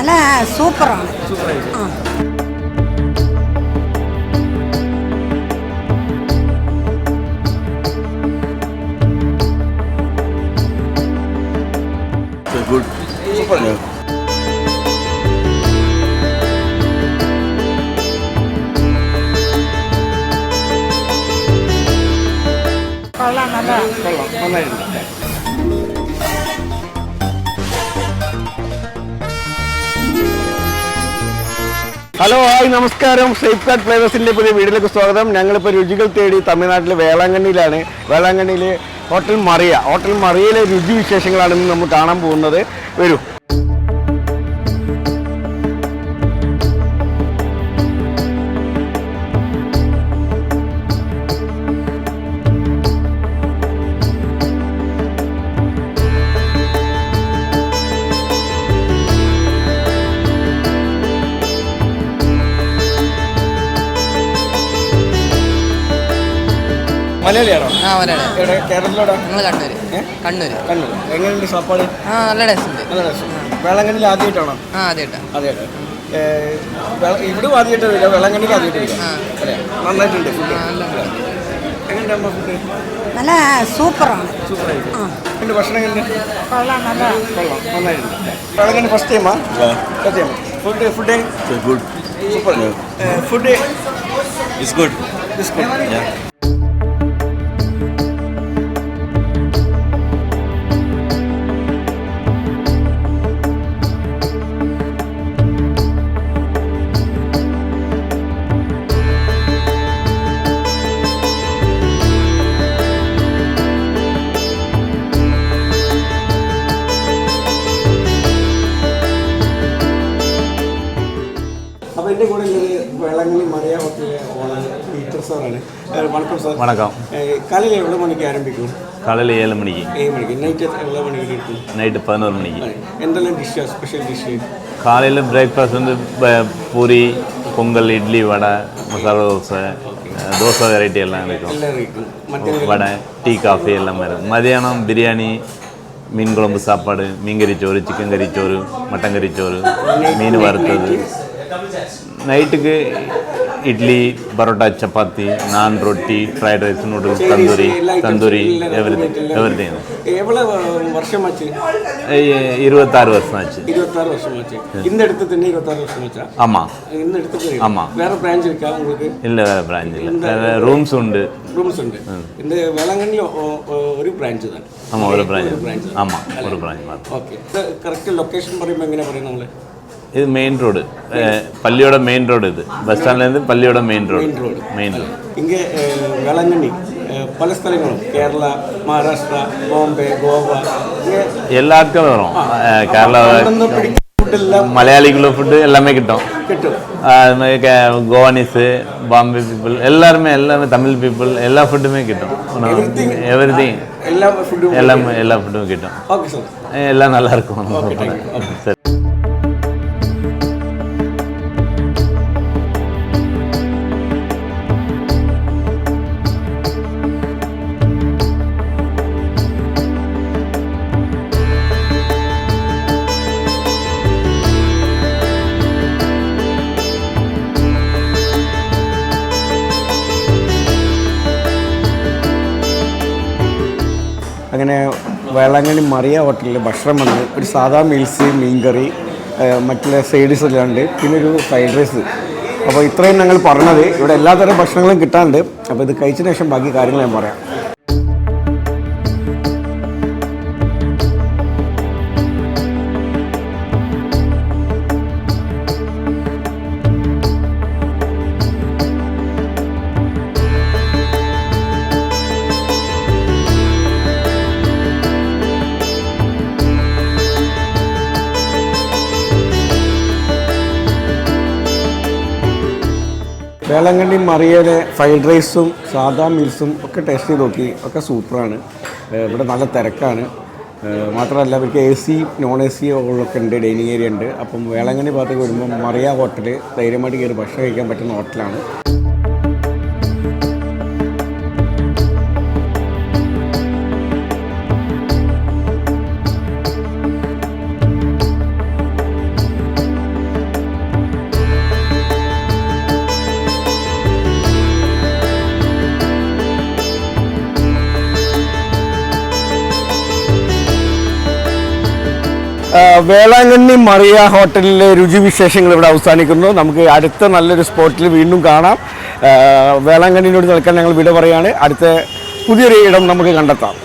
നല്ല സൂപ്പറാണ്. Good. Super. Hello, hi, നമസ്കാരം. സേഫ് ഗാർഡ് ഫ്ലേവേഴ്സിൻ്റെ പുതിയ വീഡിയോയിലേക്ക് സ്വാഗതം. ഞങ്ങളിപ്പോൾ രുചികൾ തേടി തമിഴ്നാട്ടിലെ വേളാങ്കണ്ണിയിലാണ്. വേളാങ്കണ്ണിയിൽ ഹോട്ടൽ മറിയയിലെ രുചി വിശേഷങ്ങളാണ് ഇന്ന് നമ്മൾ കാണാൻ പോകുന്നത്. വരൂ. മലയാളിയാണോ? മലയാളി. കേരളത്തിലോടാ? കണ്ണൂര്. എങ്ങനെയുണ്ട് സാപ്പാട്? നല്ല ടേസ്റ്റ് ഉണ്ട്. നല്ല രസം. വേളാങ്കണ്ണിയിൽ ആദ്യമായിട്ടാണോ? ആദ്യമായിട്ടാണ്. ഇവിടെ ആദ്യമായിട്ട് വരിക, വേളാങ്കണ്ണിയിൽ ആദ്യമായിട്ട് വരിക അല്ലേ? നന്നായിട്ടുണ്ട് ഫുഡ്. എങ്ങനെയുണ്ട് അമ്മ ഫുഡ്? നല്ല സൂപ്പറാണ്. സൂപ്പറായിട്ട്. എൻ്റെ ഭക്ഷണം എങ്ങനെയുണ്ട്? കൊള്ളാം. നന്നായിട്ടുണ്ട്. വേളാങ്കണ്ണി ഫസ്റ്റ് ടൈമാ? First time. Food Good. Super. Food It's good. Yeah. അപ്പോൾ എൻ്റെ കൂടെ ഉള്ളത് வேளாங்கண்ணி மரியா ஹோட்டலில் ஓனர் பீட்டர் சார். வணக்கம் சார். வணக்கம். காலையில் எவ்வளோ மணிக்கு ஆரம்பிக்கும்? காலையில் 7 மணிக்கு. 7 மணிக்கு. நைட்டு எவ்வளோ மணிக்கு இருக்கும்? நைட்டு 11 மணிக்கு. எந்தெல்லாம் டிஷ்ஷா ஸ்பெஷல் டிஷ்ஷு? காலையில் பிரேக்ஃபாஸ்ட் வந்து பூரி, பொங்கல், இட்லி, வடை, மசாலா தோசை வெரைட்டி எல்லாம் இருக்கும். வடை, டீ, காஃபி எல்லாமே இருக்கும். மதியானம் பிரியாணி, மீன் குழம்பு சாப்பாடு, மீன் கறிச்சோறு, சிக்கன் கறிச்சோறு, மட்டன் கறிச்சோறு, மீன் வறுத்தது. நைட்டுக்கு இட்லி, பரோட்டா, சப்பாத்தி, நான், ரொட்டி, fried rice, noodles, tandoori everything. எவ்வளோ வருஷமாச்சு? 26 வருஷம் ஆச்சு. 26 வருஷமாச்சு. இந்த இடத்து தண்ணி 26 வருஷமாச்சா? ஆமாம். இந்த இடத்துக்கு? ஆமாம். வேறு பிரான்ச் இருக்கா உங்களுக்கு? இல்லை, வேறு பிரான்ச் இல்லை. ரூம்ஸ் உண்டு. இந்த வேளாங்கண்ணியில் ஒரு பிரான்ச்சு தான்? ஆமாம், ஒரு பிரான்ச். ஆமாம், ஒரு பிரான்ச் മാത്രം. ഓക്കെ. കറക്റ്റ് ലൊക്കേഷൻ പറയുമ്പോൾ എങ്ങനെ പറയും നമ്മൾ? இது மெயின் ரோடு, பள்ளியோட மெயின் ரோடு. இது பஸ் ஸ்டாண்ட்லேருந்து பள்ளியோட மெயின் ரோடு. இங்கே வேளாங்கண்ணி பல ஸ்தலங்களும் கேரளா, மகாராஷ்டிரா, பாம்பே, கோவா எல்லாருக்கும் வரும். கேரளா மலையாளிக்குள்ள ஃபுட்டு எல்லாமே கிட்டும். அது மாதிரி கோவானிஸு, பாம்பே பீப்புள் எல்லாருமே தமிழ் பீப்புள் எல்லா ஃபுட்டுமே கிட்டும். எவ்ரிதிங் எல்லா ஃபுட்டும் கிட்டும். எல்லாம் நல்லா இருக்கும். சரி. അങ്ങനെ വേളാങ്കണ്ണി മറിയ ഹോട്ടലിൽ ഭക്ഷണം വന്ന് ഒരു സാധാ മീൽസ്, മീൻകറി, മറ്റുള്ള സൈഡ്സ് എല്ലാം ഉണ്ട്, പിന്നെ ഒരു ഫ്രൈഡ് റൈസ്. അപ്പോൾ ഇത്രയും ഞങ്ങൾ പറഞ്ഞത്. ഇവിടെ എല്ലാത്തരം ഭക്ഷണങ്ങളും കിട്ടാനുണ്ട്. അപ്പോൾ ഇത് കഴിച്ചതിന് ശേഷം ബാക്കി കാര്യങ്ങൾ ഞാൻ പറയാം. വേളാങ്കണ്ണി മറിയയിലെ ഫ്രൈഡ് റൈസും സാധാ മീൽസും ഒക്കെ ടേസ്റ്റ് ചെയ്ത് നോക്കി. ഒക്കെ സൂപ്പറാണ്. ഇവിടെ നല്ല തിരക്കാണ്. മാത്രമല്ല ഇവർക്ക് AC, നോൺ AC ഒക്കെ ഉണ്ട്, ഡൈനിങ് ഏരിയ ഉണ്ട്. അപ്പം വേളാങ്കണ്ണി ഭാഗത്തേക്ക് വരുമ്പോൾ മറിയ ഹോട്ടൽ ധൈര്യമായിട്ട് കയറി ഭക്ഷണം കഴിക്കാൻ പറ്റുന്ന ഹോട്ടലാണ്. വേളാങ്കണ്ണി മറിയ ഹോട്ടലിലെ രുചിവിശേഷങ്ങൾ ഇവിടെ അവസാനിക്കുന്നു. നമുക്ക് അടുത്ത നല്ലൊരു സ്പോട്ടിൽ വീണ്ടും കാണാം. വേളാങ്കണ്ണിനോട് നിൽക്കാൻ ഞങ്ങൾ വിട പറയാണ്. അടുത്ത പുതിയൊരു ഇടം നമുക്ക് കണ്ടെത്താം.